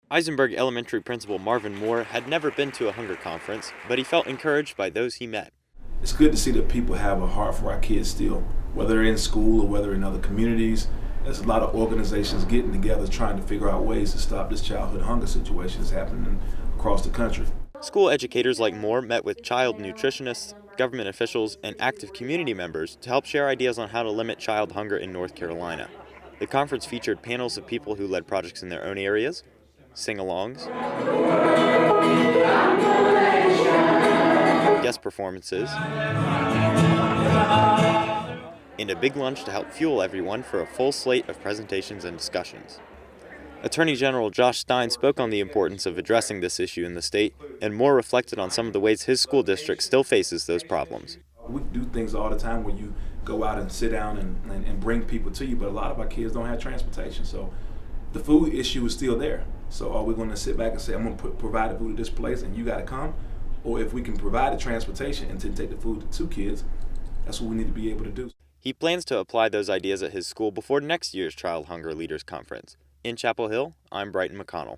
Eisenberg Elementary Principal Marvin Moore had never been to a hunger conference, but he felt encouraged by those he met. It's good to see that people have a heart for our kids still, whether they're in school or whether in other communities. There's a lot of organizations getting together trying to figure out ways to stop this childhood hunger situation that's happening across the country. School educators like Moore met with child nutritionists, government officials, and active community members to help share ideas on how to limit child hunger in North Carolina. The conference featured panels of people who led projects in their own areas, sing-alongs, guest performances, and a big lunch to help fuel everyone for a full slate of presentations and discussions. Attorney General Josh Stein spoke on the importance of addressing this issue in the state, and Moore reflected on some of the ways his school district still faces those problems. We do things all the time where you go out and sit down and bring people to you, but a lot of our kids don't have transportation, so the food issue is still there. So are we going to sit back and say, I'm going to provide the food at this place and you got to come? Or if we can provide the transportation and to take the food to kids, that's what we need to be able to do. He plans to apply those ideas at his school before next year's Child Hunger Leaders Conference. In Chapel Hill, I'm Brighton McConnell.